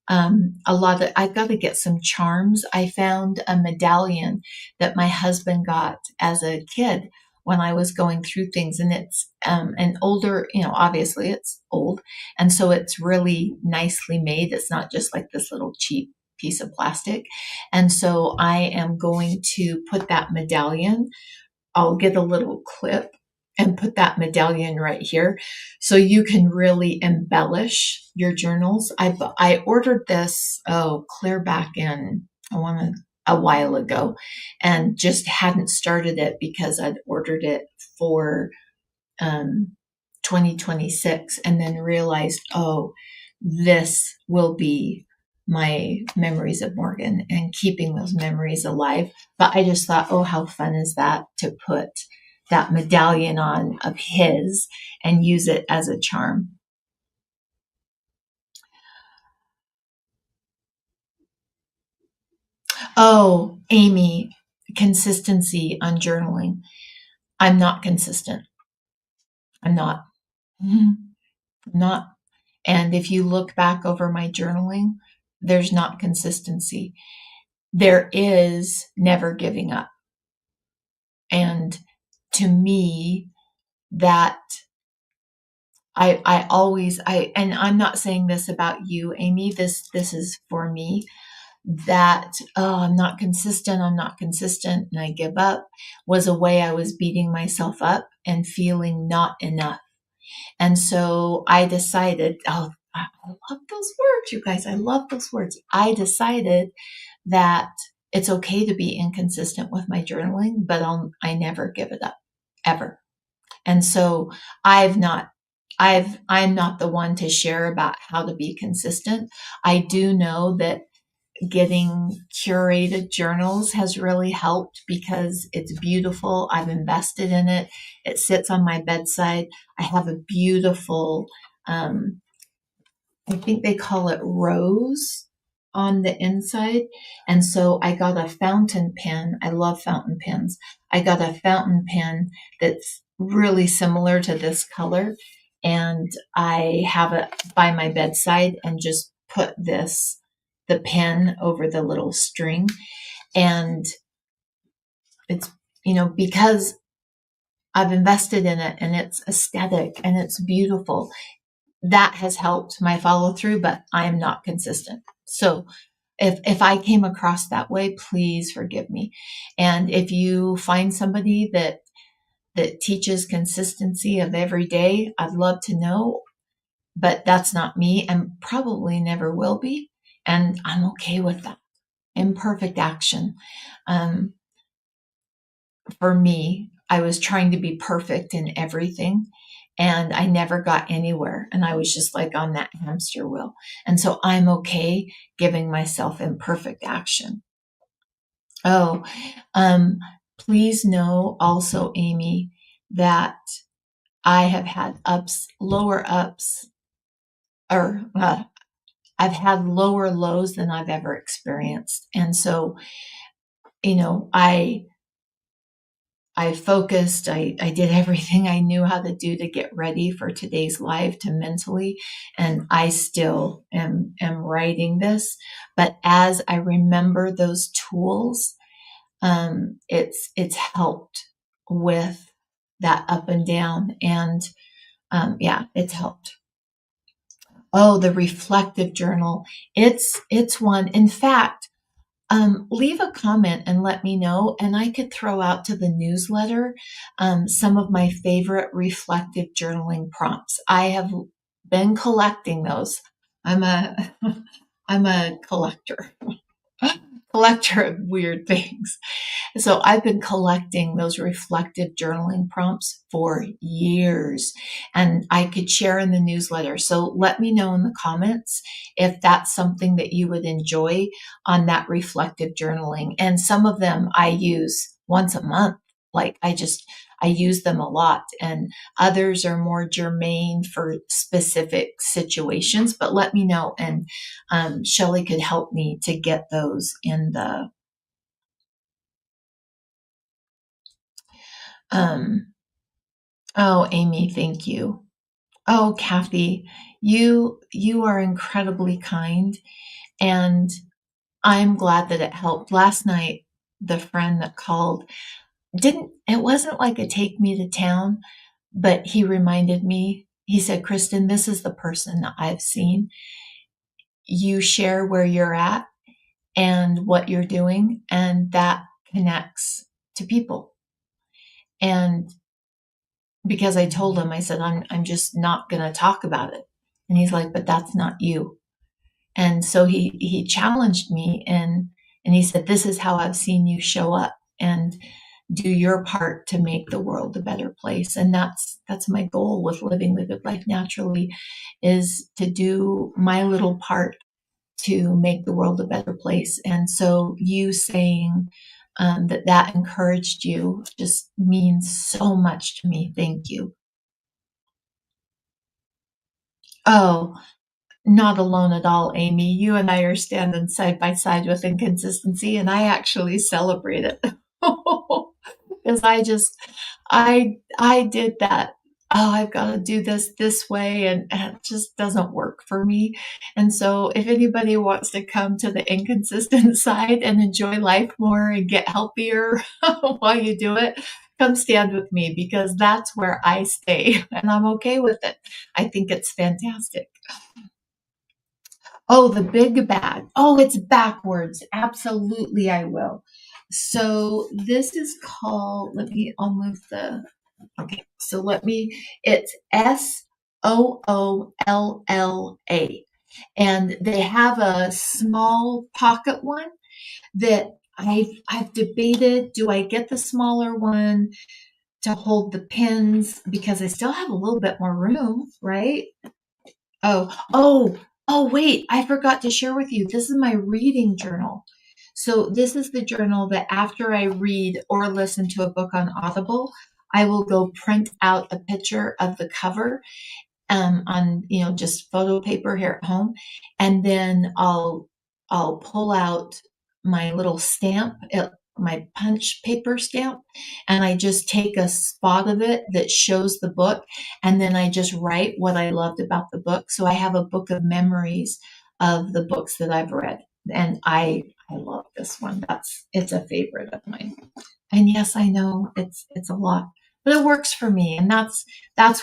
I've got to get some charms. I found a medallion that my husband got as a kid when I was going through things. And it's an older, obviously it's old. And so it's really nicely made. It's not just like this little cheap piece of plastic. And so I am going to put that medallion. I'll get a little clip and put that medallion right here so you can really embellish your journals. I ordered this, clear back in, a while ago, and just hadn't started it because I'd ordered it for 2026 and then realized, this will be my memories of Morgan and keeping those memories alive. But I just thought, how fun is that to put that medallion on of his and use it as a charm. Oh, Amy, consistency on journaling. I'm not consistent. I'm not. I'm not. And if you look back over my journaling, there's not consistency. There is never giving up. And to me, that and I'm not saying this about you, Amy, this is for me, that, I'm not consistent, and I give up, was a way I was beating myself up and feeling not enough. And so I decided, I love those words, you guys. I love those words. I decided that it's okay to be inconsistent with my journaling, but I never give it up, ever. And so I'm not the one to share about how to be consistent. I do know that getting curated journals has really helped because it's beautiful. I've invested in it. It sits on my bedside. I have a beautiful, I think they call it rose on the inside. And so I got a fountain pen. I love fountain pens. I got a fountain pen that's really similar to this color. And I have it by my bedside and just put the pen over the little string. And it's, because I've invested in it and it's aesthetic and it's beautiful, that has helped my follow through, but I am not consistent. So if I came across that way, please forgive me. And if you find somebody that teaches consistency of every day, I'd love to know, but that's not me and probably never will be. And I'm okay with that. Imperfect action. Um, for me, I was trying to be perfect in everything and I never got anywhere. And I was just like on that hamster wheel. And so I'm okay giving myself imperfect action. Oh, um, please know also, Amy, that I have had lower ups, or I've had lower lows than I've ever experienced. And so, you know, I focused, I did everything I knew how to do to get ready for today's live to mentally, and I still am writing this. But as I remember those tools, it's helped with that up and down. And yeah, it's helped. Oh, the reflective journal. It's one. In fact, leave a comment and let me know, and I could throw out to the newsletter some of my favorite reflective journaling prompts. I have been collecting those. I'm a I'm a collector, collector of weird things. So I've been collecting those reflective journaling prompts for years, and I could share in the newsletter. So let me know in the comments if that's something that you would enjoy on that reflective journaling. And some of them I use once a month. Like I use them a lot, and others are more germane for specific situations. But let me know, and Shelley could help me to get those in the um, oh, Amy, thank you. Oh, Kathy, you are incredibly kind, and I'm glad that it helped. Last night, the friend that called, it wasn't like a take me to town, but he reminded me, he said, Kristen, this is the person that I've seen. You share where you're at and what you're doing, and that connects to people. And because I told him, I said, I'm just not going to talk about it. And he's like, but that's not you. And so he challenged me, and he said, this is how I've seen you show up and do your part to make the world a better place. And that's my goal with living the good life naturally, is to do my little part to make the world a better place. And so you saying that encouraged you just means so much to me. Thank you. Oh, not alone at all, Amy. You and I are standing side by side with inconsistency, and I actually celebrate it. Because I did that. Oh, I've got to do this way, and it just doesn't work for me. And so, if anybody wants to come to the inconsistent side and enjoy life more and get healthier while you do it, come stand with me, because that's where I stay, and I'm okay with it. I think it's fantastic. Oh, the big bag. Oh, it's backwards. Absolutely, I will. So this is called, I'll move okay. So it's SOOLLA. And they have a small pocket one that I've debated, do I get the smaller one to hold the pins, because I still have a little bit more room, right? Oh, wait, I forgot to share with you. This is my reading journal. So this is the journal that after I read or listen to a book on Audible, I will go print out a picture of the cover on just photo paper here at home, and then I'll pull out my little stamp, my punch paper stamp, and I just take a spot of it that shows the book, and then I just write what I loved about the book. So I have a book of memories of the books that I've read, and I love this one. It's a favorite of mine. And yes, I know it's a lot, but it works for me, and that's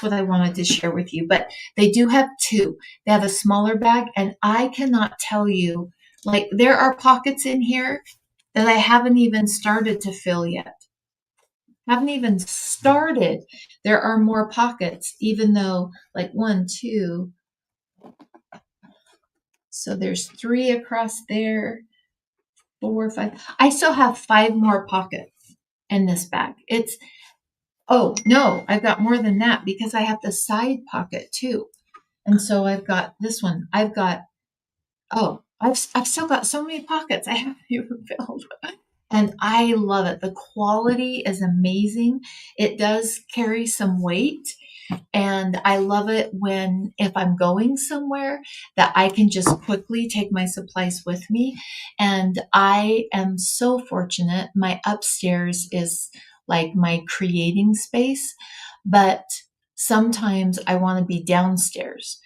what I wanted to share with you. But they do have two. They have a smaller bag, and I cannot tell you, like, there are pockets in here that I haven't even started to fill yet. Haven't even started. There are more pockets, even though, like, one, two. So there's three across there, four, five. I still have five more pockets in this bag. Oh, no, I've got more than that, because I have the side pocket too. And so I've got this one. I've still got so many pockets I haven't even filled. And I love it. The quality is amazing. It does carry some weight. And I love it if I'm going somewhere, that I can just quickly take my supplies with me. And I am so fortunate. My upstairs is like my creating space, but sometimes I want to be downstairs.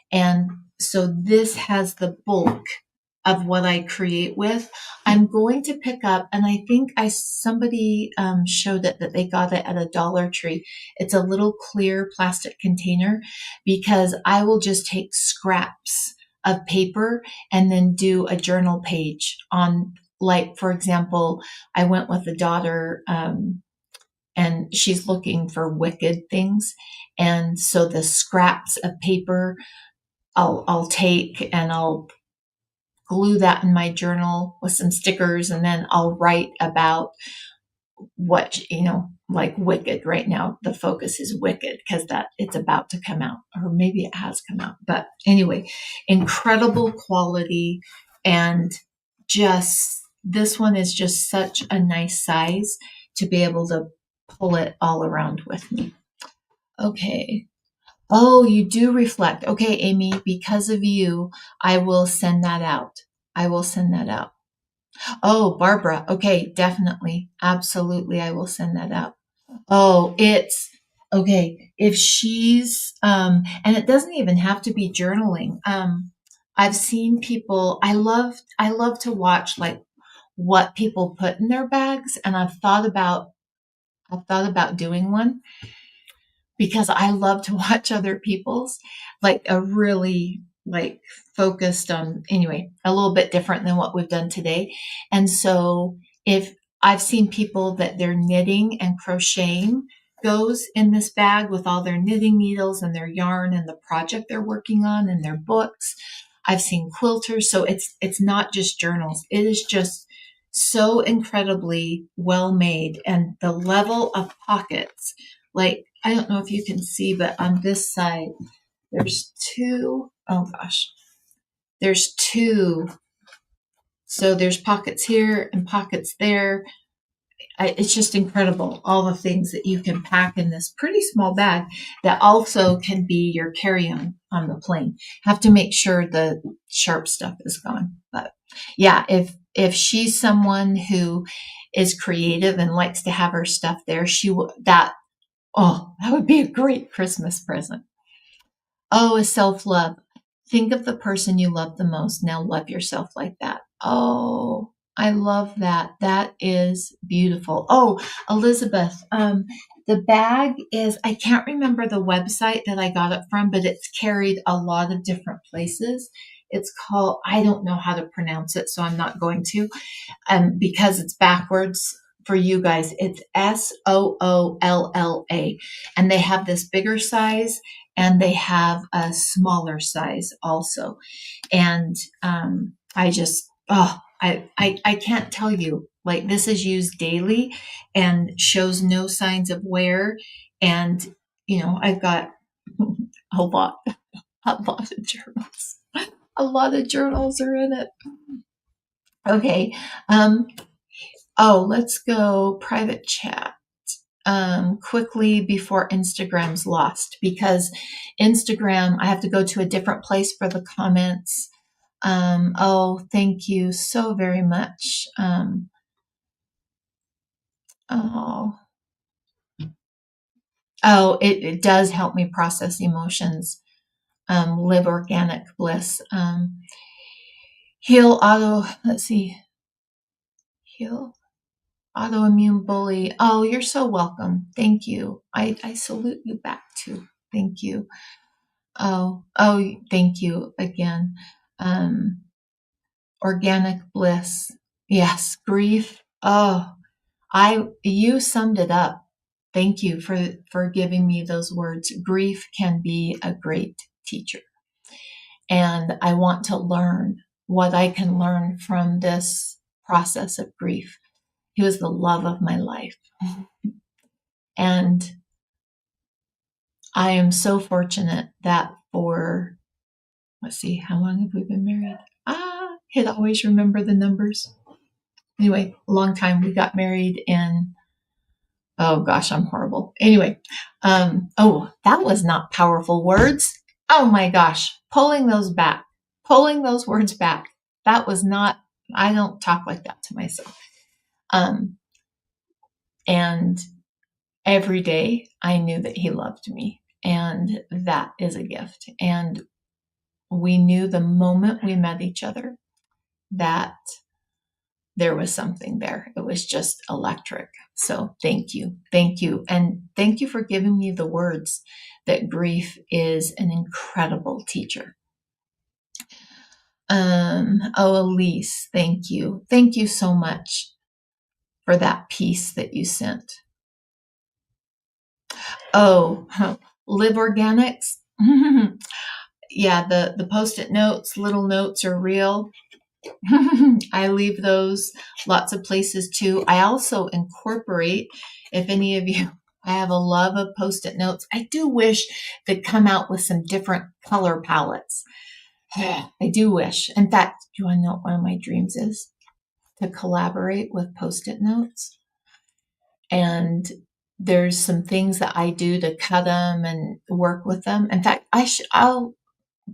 And so this has the bulk of what I create with. I'm going to pick up, and I think somebody showed it, that they got it at a Dollar Tree. It's a little clear plastic container, because I will just take scraps of paper and then do a journal page on, like, for example, I went with a daughter, and she's looking for wicked things. And so the scraps of paper I'll take, and I'll glue that in my journal with some stickers, and then I'll write about what, like Wicked. Right now the focus is Wicked, because that it's about to come out, or maybe it has come out. But anyway, incredible quality, and just this one is just such a nice size to be able to pull it all around with me. Okay. Oh, you do reflect. Okay, Amy, because of you, I will send that out. I will send that out. Oh, Barbara. Okay, definitely. Absolutely. I will send that out. Oh, it's okay. If and it doesn't even have to be journaling. I've seen people, I love to watch, like, what people put in their bags. And I've thought about I've thought about doing one because I love to watch other people's, like a really like focused on, anyway, a little bit different than what we've done today. And so if I've seen people that their knitting and crocheting goes in this bag with all their knitting needles and their yarn and the project they're working on and their books. I've seen quilters. So it's not just journals. It is just so incredibly well made, and the level of pockets, like, I don't know if you can see, but on this side, there's two. Oh gosh, there's two. So there's pockets here and pockets there. It's just incredible, all the things that you can pack in this pretty small bag that also can be your carry-on the plane. Have to make sure the sharp stuff is gone. But yeah, if she's someone who is creative and likes to have her stuff there, that would be a great Christmas present. Oh, a self-love. Think of the person you love the most. Now love yourself like that. Oh, I love that. That is beautiful. Oh, Elizabeth, the bag is, I can't remember the website that I got it from, but it's carried a lot of different places. It's called, I don't know how to pronounce it, so I'm not going to, because it's backwards for you guys. It's Soolla, and they have this bigger size and they have a smaller size also. And I just, I can't tell you, like, this is used daily and shows no signs of wear. And, I've got a lot of journals. A lot of journals are in it. Okay. Let's go private chat quickly before Instagram's lost, because Instagram, I have to go to a different place for the comments. Thank you so very much. It does help me process emotions. Live organic bliss. Heal autoimmune bully. Oh, you're so welcome. Thank you. I salute you back too. Thank you. Oh, thank you again. Organic bliss. Yes, grief. Oh, you summed it up. Thank you for giving me those words. Grief can be a great teacher. And I want to learn what I can learn from this process of grief. He was the love of my life. And I am so fortunate that let's see, how long have we been married? I'd always remember the numbers. Anyway, a long time. We got married in, oh gosh, I'm horrible. Anyway, that was not powerful words. Oh my gosh, pulling those words back. That was not, I don't talk like that to myself. And every day I knew that he loved me, and that is a gift. And we knew the moment we met each other that there was something there. It was just electric. So thank you. Thank you. And thank you for giving me the words that grief is an incredible teacher. Elise, thank you. Thank you so much for that piece that you sent. Live Organics. Yeah, the Post-it notes, little notes are real. I leave those lots of places too. I also incorporate, if any of you, I have a love of Post-it notes. I do wish they'd come out with some different color palettes. I do wish. In fact, do you want to know what one of my dreams is? To collaborate with Post-it notes. And there's some things that I do to cut them and work with them. In fact,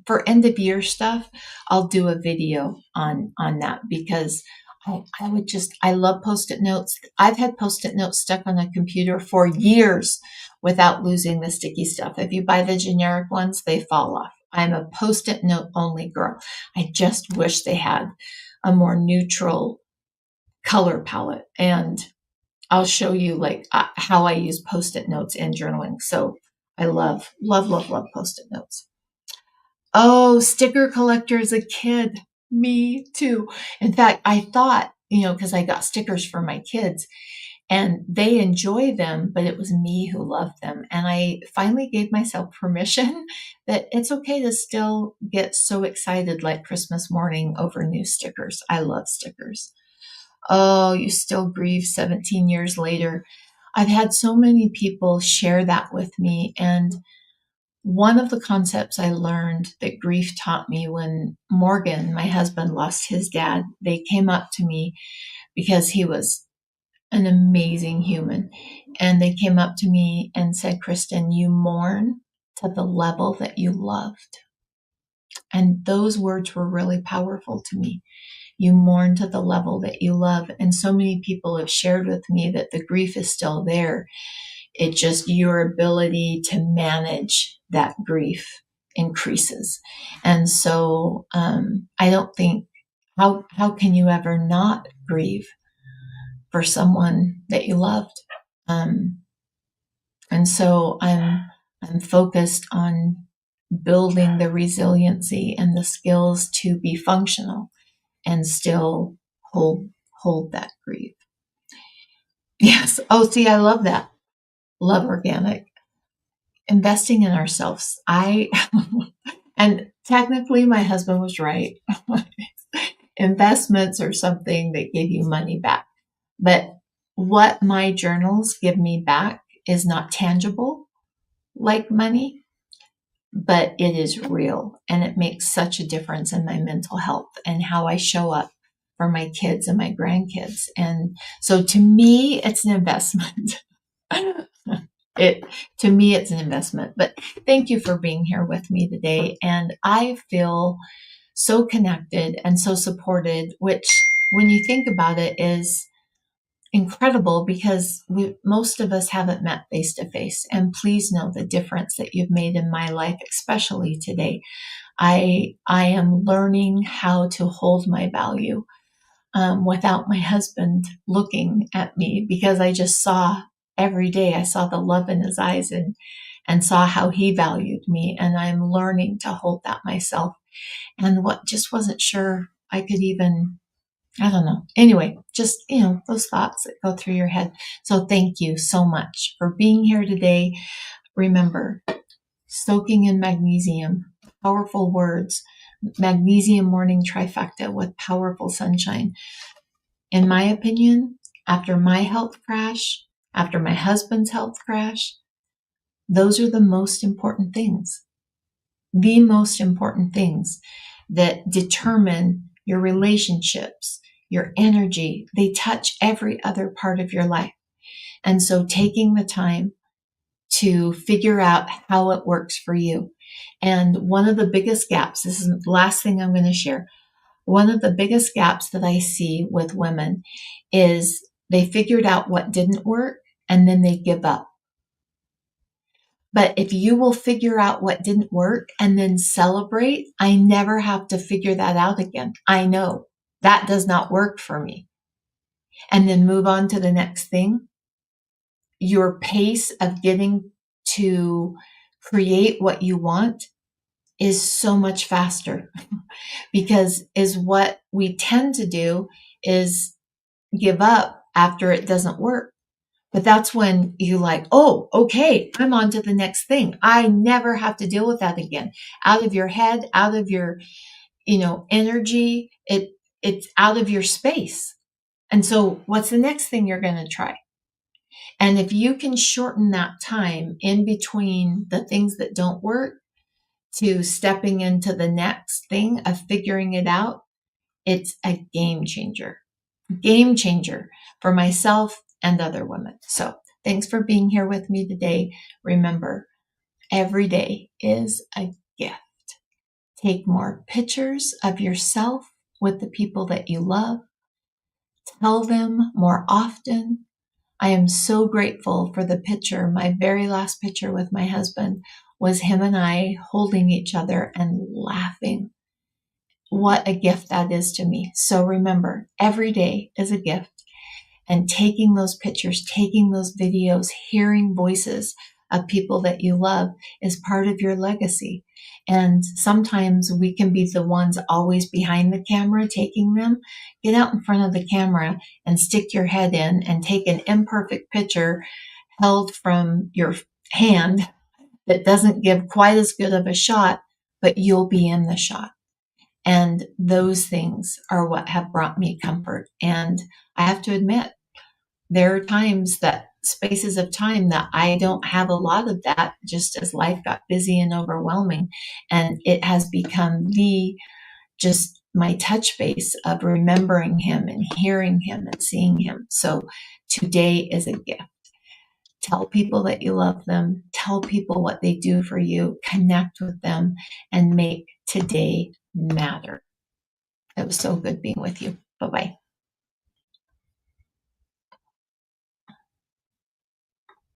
for end of year stuff, I'll do a video on that, because I love Post-it notes. I've had Post-it notes stuck on a computer for years without losing the sticky stuff. If you buy the generic ones, they fall off. I'm a Post-it note only girl. I just wish they had a more neutral color palette. And I'll show you like how I use Post-it notes in journaling. So I love, love, love, love Post-it notes. Oh, sticker collector as a kid. Me too. In fact, I thought, because I got stickers for my kids and they enjoy them, but it was me who loved them. And I finally gave myself permission that it's okay to still get so excited like Christmas morning over new stickers. I love stickers. Oh, you still grieve 17 years later. I've had so many people share that with me. And one of the concepts I learned that grief taught me when Morgan, my husband, lost his dad, they came up to me because he was an amazing human. And they came up to me and said, Kristen, you mourn to the level that you loved. And those words were really powerful to me. You mourn to the level that you love. And so many people have shared with me that the grief is still there. It's just your ability to manage that grief increases. And so I don't think, how can you ever not grieve for someone that you loved? And so I'm focused on building the resiliency and the skills to be functional and still hold that grief. Yes. Oh, see, I love that. Love organic. Investing in ourselves. And technically my husband was right. Investments are something that give you money back. But what my journals give me back is not tangible like money, but it is real. And it makes such a difference in my mental health and how I show up for my kids and my grandkids. And so to me, it's an investment. To me, it's an investment. But thank you for being here with me today. And I feel so connected and so supported, which when you think about it is incredible because most of us haven't met face to face. And please know the difference that you've made in my life, especially today. I am learning how to hold my value without my husband looking at me because I just saw every day, I saw the love in his eyes and saw how he valued me. And I'm learning to hold that myself. And what just wasn't sure I could even, I don't know. Anyway, just, those thoughts that go through your head. So thank you so much for being here today. Remember, soaking in magnesium, powerful words, magnesium morning trifecta with powerful sunshine. In my opinion, after my health crash, after my husband's health crash, those are the most important things. The most important things that determine your relationships, your energy. They touch every other part of your life. And so taking the time to figure out how it works for you. And one of the biggest gaps, this is the last thing I'm going to share. One of the biggest gaps that I see with women is they figured out what didn't work and then they give up. But if you will figure out what didn't work and then celebrate, I never have to figure that out again. I know that does not work for me. And then move on to the next thing. Your pace of getting to create what you want is so much faster because is what we tend to do is give up after it doesn't work. But that's when you like, oh, okay, I'm on to the next thing. I never have to deal with that again. Out of your head, out of your, energy, it's out of your space. And so what's the next thing you're going to try? And if you can shorten that time in between the things that don't work to stepping into the next thing of figuring it out, it's a game changer for myself and other women. So thanks for being here with me today. Remember, every day is a gift. Take more pictures of yourself with the people that you love. Tell them more often. I am so grateful for the picture. My very last picture with my husband was him and I holding each other and laughing. What a gift that is to me. So remember, every day is a gift. And taking those pictures, taking those videos, hearing voices of people that you love is part of your legacy. And sometimes we can be the ones always behind the camera taking them. Get out in front of the camera and stick your head in and take an imperfect picture held from your hand that doesn't give quite as good of a shot, but you'll be in the shot. And those things are what have brought me comfort. And I have to admit, there are times that spaces of time that I don't have a lot of that, just as life got busy and overwhelming. And it has become just my touch base of remembering him and hearing him and seeing him. So today is a gift. Tell people that you love them. Tell people what they do for you. Connect with them and make today matter. It was so good being with you. Bye-bye.